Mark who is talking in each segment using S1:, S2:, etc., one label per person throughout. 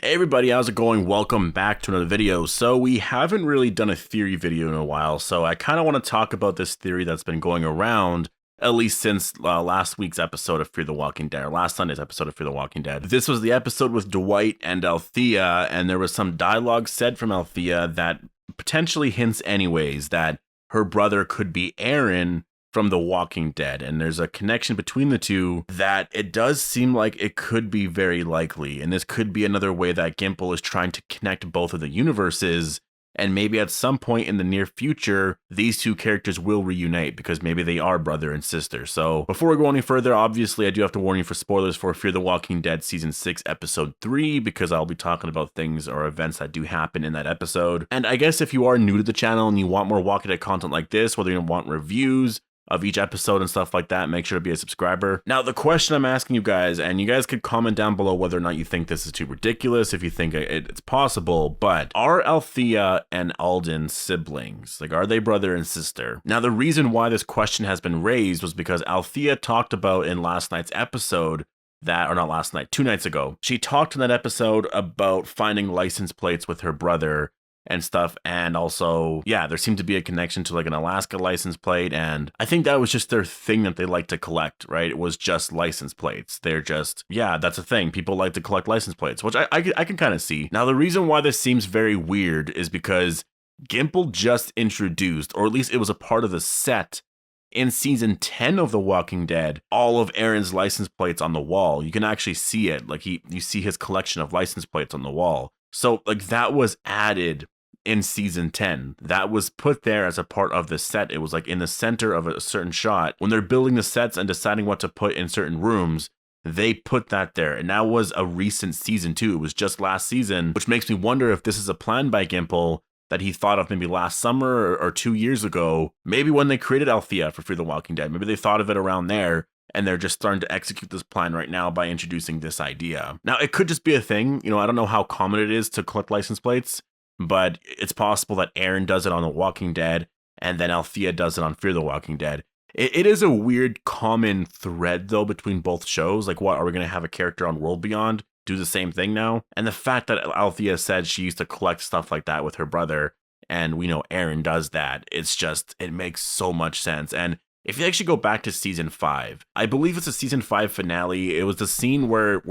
S1: Hey everybody, how's it going? Welcome back to another video. So we haven't really done a theory video in a while, so I kind of want to talk about this theory that's been going around, at least since last week's episode of Fear the Walking Dead, or last Sunday's episode of Fear the Walking Dead. This was the episode with Dwight and Althea, and there was some dialogue said from Althea that potentially hints anyways that her brother could be Aaron from The Walking Dead, and there's a connection between the two that it does seem like it could be very likely, and this could be another way that Gimple is trying to connect both of the universes, and maybe at some point in the near future, these two characters will reunite because maybe they are brother and sister. So before we go any further, obviously I do have to warn you for spoilers for Fear the Walking Dead Season 6, Episode 3, because I'll be talking about things or events that do happen in that episode. And I guess if you are new to the channel and you want more Walking Dead content like this, whether you want reviews of each episode and stuff like that, make sure to be a subscriber. Now, the question I'm asking you guys, and you guys could comment down below whether or not you think this is too ridiculous, if you think it's possible, but are Althea and Alden siblings? Like, are they brother and sister? Now, the reason why this question has been raised was because Althea talked about in last night's episode that, or not last night, 2 nights ago, she talked in that episode about finding license plates with her brother and stuff, and also, yeah, there seemed to be a connection to like an Alaska license plate, and I think that was just their thing that they like to collect, right? It was just license plates. They're just, yeah, that's a thing. People like to collect license plates, which I can kind of see. Now, the reason why this seems very weird is because Gimple just introduced, or at least it was a part of the set in season 10 of The Walking Dead, all of Aaron's license plates on the wall. You can actually see it, like you see his collection of license plates on the wall. So like that was added in season 10. That was put there as a part of the set. It was like in the center of a certain shot. When they're building the sets and deciding what to put in certain rooms, they put that there. And that was a recent season too. It was just last season, which makes me wonder if this is a plan by Gimple that he thought of maybe last summer or 2 years ago. Maybe when they created Althea for Fear the Walking Dead, maybe they thought of it around there, and they're just starting to execute this plan right now by introducing this idea. Now, it could just be a thing. You know, I don't know how common it is to collect license plates, but it's possible that Aaron does it on The Walking Dead, and then Althea does it on Fear the Walking Dead. It is a weird common thread, though, between both shows. Like, what, are we going to have a character on World Beyond do the same thing now? And the fact that Althea said she used to collect stuff like that with her brother, and we know Aaron does that, it's just, it makes so much sense. And if you actually go back to season 5, I believe it's a season 5 finale. It was the scene where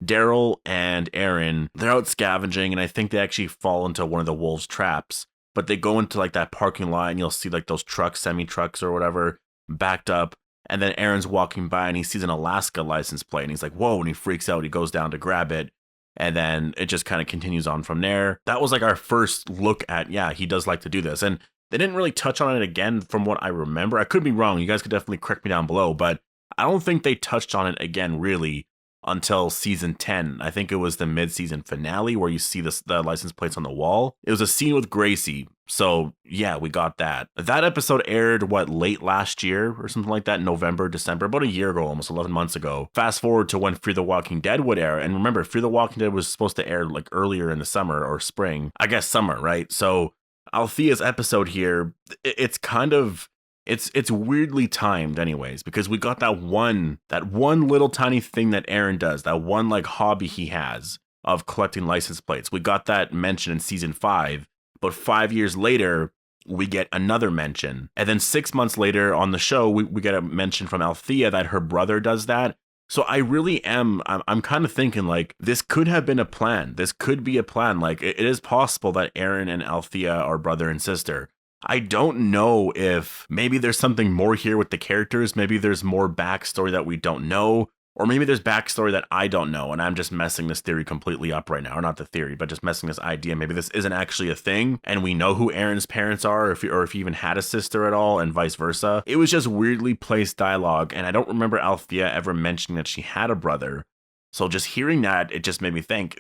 S1: Daryl and Aaron, they're out scavenging, and I think they actually fall into one of the wolves' traps, but they go into like that parking lot, and you'll see like those trucks, semi-trucks or whatever, backed up, and then Aaron's walking by and he sees an Alaska license plate, and he's like, whoa, and he freaks out. He goes down to grab it, and then it just kind of continues on from there. That was like our first look at, yeah, he does like to do this, and they didn't really touch on it again from what I remember. I could be wrong. You guys could definitely correct me down below, but I don't think they touched on it again really until season 10. I think it was the mid-season finale where you see the license plates on the wall. It was a scene with Gracie. So yeah, we got that. That episode aired, what, late last year or something like that, November, December, about a year ago, almost 11 months ago. Fast forward to when Fear the Walking Dead would air. And remember, Fear the Walking Dead was supposed to air like earlier in the summer or spring. I guess summer, right? So Althea's episode here, it's kind of, it's weirdly timed anyways, because we got that one little tiny thing that Aaron does, that one like hobby he has of collecting license plates. We got that mentioned in season 5, but 5 years later, we get another mention. And then 6 months later on the show, we get a mention from Althea that her brother does that. So I really I'm kind of thinking like this could have been a plan. This could be a plan. Like it is possible that Aaron and Althea are brother and sister. I don't know if maybe there's something more here with the characters. Maybe there's more backstory that we don't know. Or maybe there's backstory that I don't know, and I'm just messing this theory completely up right now. Or not the theory, but just messing this idea. Maybe this isn't actually a thing, and we know who Aaron's parents are, or if he even had a sister at all, and vice versa. It was just weirdly placed dialogue, and I don't remember Althea ever mentioning that she had a brother. So just hearing that, it just made me think,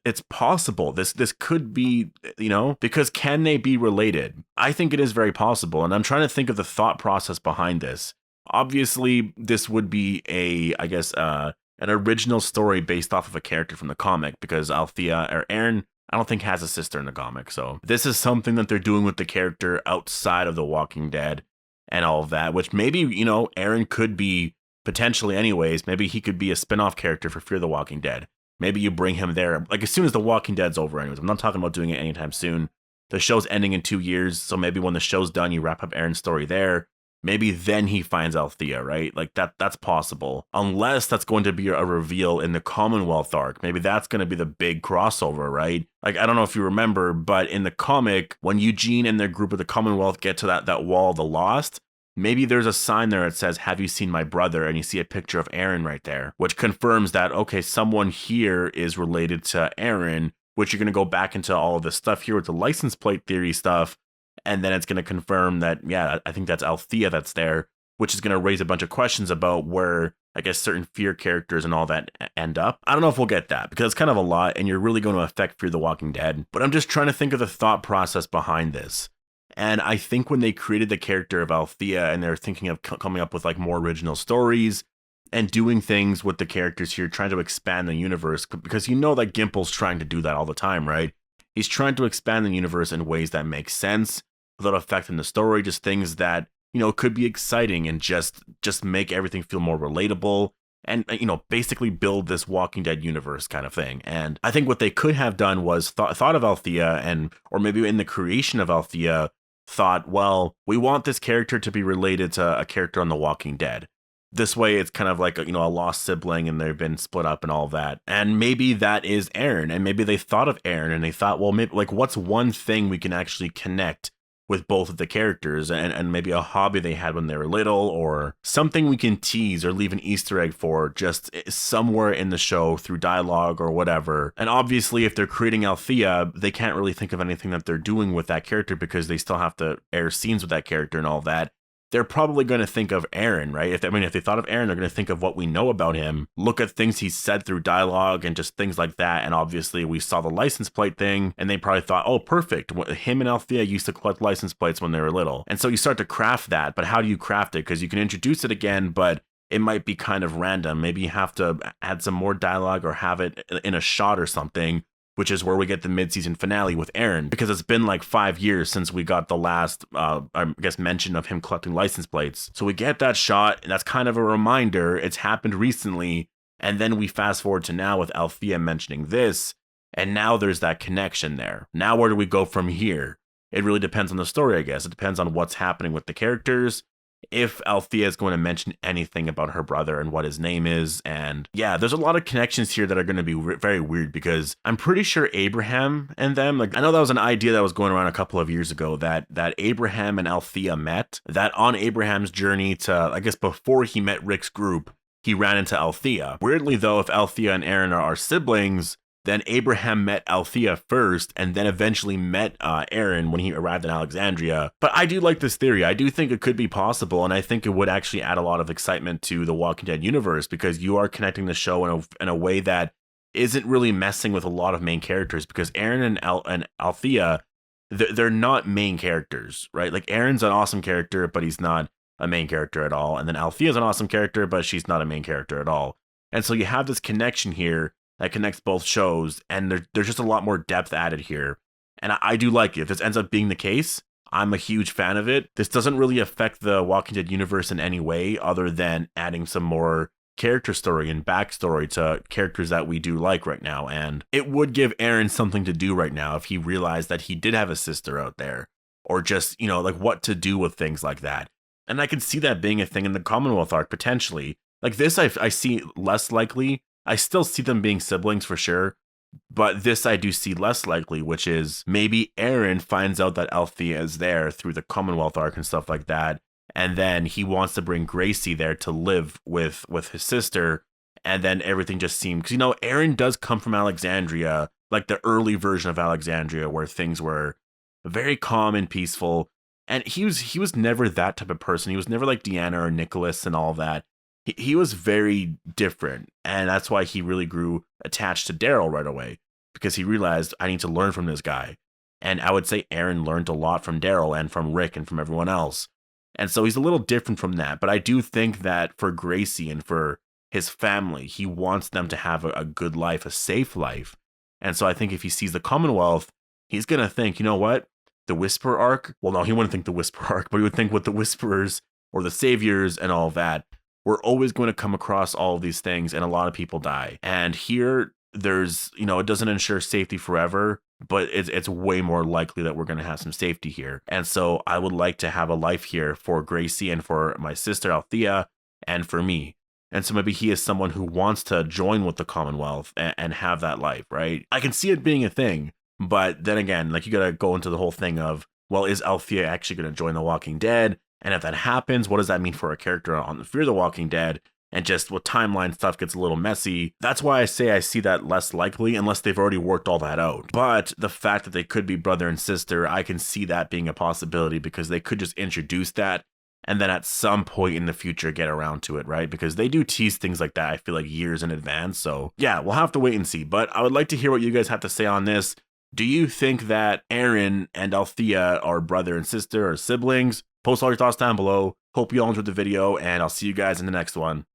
S1: it's possible. This could be, you know, because can they be related? I think it is very possible, and I'm trying to think of the thought process behind this. Obviously, this would be an original story based off of a character from the comic, because Althea, or Aaron, I don't think has a sister in the comic. So this is something that they're doing with the character outside of The Walking Dead and all of that, which maybe, you know, Aaron could be potentially anyways. Maybe he could be a spin-off character for Fear the Walking Dead. maybe you bring him there, like as soon as The Walking Dead's over anyways. I'm not talking about doing it anytime soon. The show's ending in 2 years, so maybe when the show's done, you wrap up Aaron's story there. Maybe then he finds Althea, right? Like that's possible. Unless that's going to be a reveal in the Commonwealth arc. Maybe that's going to be the big crossover, right? Like, I don't know if you remember, but in the comic, when Eugene and their group of the Commonwealth get to that wall of the Lost, maybe there's a sign there that says, "Have you seen my brother?" And you see a picture of Aaron right there, which confirms that, okay, someone here is related to Aaron, which you're going to go back into all of this stuff here with the license plate theory stuff. And then it's going to confirm that, yeah, I think that's Althea that's there, which is going to raise a bunch of questions about where, I guess, certain Fear characters and all that end up. I don't know if we'll get that, because it's kind of a lot, and you're really going to affect Fear the Walking Dead. But I'm just trying to think of the thought process behind this. And I think when they created the character of Althea, and they're thinking of coming up with like more original stories and doing things with the characters here, trying to expand the universe, because you know that Gimple's trying to do that all the time, right? He's trying to expand the universe in ways that make sense without affecting the story, just things that, you know, could be exciting and just make everything feel more relatable and, you know, basically build this Walking Dead universe kind of thing. And I think what they could have done was thought of Althea, and or maybe in the creation of Althea thought, well, we want this character to be related to a character on The Walking Dead. This way, it's kind of like, you know, a lost sibling and they've been split up and all that. And maybe that is Aaron. And maybe they thought of Aaron and they thought, well, maybe like, what's one thing we can actually connect with both of the characters, and maybe a hobby they had when they were little, or something we can tease or leave an Easter egg for just somewhere in the show through dialogue or whatever. And obviously, if they're creating Althea, they can't really think of anything that they're doing with that character because they still have to air scenes with that character and all that. They're probably going to think of Aaron, right? If they thought of Aaron, they're going to think of what we know about him, look at things he said through dialogue and just things like that. And obviously we saw the license plate thing and they probably thought, oh, perfect. Him and Althea used to collect license plates when they were little. And so you start to craft that, but how do you craft it? Because you can introduce it again, but it might be kind of random. Maybe you have to add some more dialogue or have it in a shot or something, which is where we get the mid-season finale with Aaron, because it's been like 5 years since we got the last, I guess, mention of him collecting license plates. So we get that shot, and that's kind of a reminder. It's happened recently, and then we fast forward to now with Althea mentioning this, and now there's that connection there. Now where do we go from here? It really depends on the story, I guess. It depends on what's happening with the characters, if Althea is going to mention anything about her brother and what his name is. And yeah, there's a lot of connections here that are going to be very weird, because I'm pretty sure Abraham and them, like, I know that was an idea that was going around a couple of years ago, that Abraham and Althea met, that on Abraham's journey to, I guess, before he met Rick's group, he ran into Althea. Weirdly though, if Althea and Aaron are siblings, then Abraham met Althea first and then eventually met Aaron when he arrived in Alexandria. But I do like this theory. I do think it could be possible, and I think it would actually add a lot of excitement to the Walking Dead universe, because you are connecting the show in a way that isn't really messing with a lot of main characters, because Aaron and Althea, they're not main characters, right? Like, Aaron's an awesome character, but he's not a main character at all. And then Althea's an awesome character, but she's not a main character at all. And so you have this connection here that connects both shows, and there's just a lot more depth added here. And I do like it. If this ends up being the case, I'm a huge fan of it. This doesn't really affect the Walking Dead universe in any way other than adding some more character story and backstory to characters that we do like right now. And it would give Aaron something to do right now if he realized that he did have a sister out there, or just, you know, like what to do with things like that. And I can see that being a thing in the Commonwealth arc potentially. Like this, I see less likely. I still see them being siblings for sure, but this I do see less likely, which is maybe Aaron finds out that Althea is there through the Commonwealth arc and stuff like that, and then he wants to bring Gracie there to live with his sister, and then everything just seems, because, you know, Aaron does come from Alexandria, like the early version of Alexandria, where things were very calm and peaceful, and he was never that type of person. He was never like Deanna or Nicholas and all that. He was very different, and that's why he really grew attached to Daryl right away, because he realized, I need to learn from this guy. And I would say Aaron learned a lot from Daryl and from Rick and from everyone else. And so he's a little different from that, but I do think that for Gracie and for his family, he wants them to have a good life, a safe life. And so I think if he sees the Commonwealth, he's going to think, you know what? The Whisperer arc? Well, no, he wouldn't think the Whisperer arc, but he would think with the Whisperers or the Saviors and all that, we're always going to come across all of these things, and a lot of people die. And here, there's, it doesn't ensure safety forever, but it's way more likely that we're going to have some safety here. And so I would like to have a life here for Gracie and for my sister Althea and for me. And so maybe he is someone who wants to join with the Commonwealth and have that life, right? I can see it being a thing, but then again, like, you got to go into the whole thing of, well, is Althea actually going to join The Walking Dead? And if that happens, what does that mean for a character on the Fear the Walking Dead? And just with timeline stuff gets a little messy. That's why I say I see that less likely unless they've already worked all that out. But the fact that they could be brother and sister, I can see that being a possibility because they could just introduce that and then at some point in the future get around to it, right? Because they do tease things like that, I feel like, years in advance. So yeah, we'll have to wait and see. But I would like to hear what you guys have to say on this. Do you think that Aaron and Althea are brother and sister or siblings? Post all your thoughts down below. Hope you all enjoyed the video, and I'll see you guys in the next one.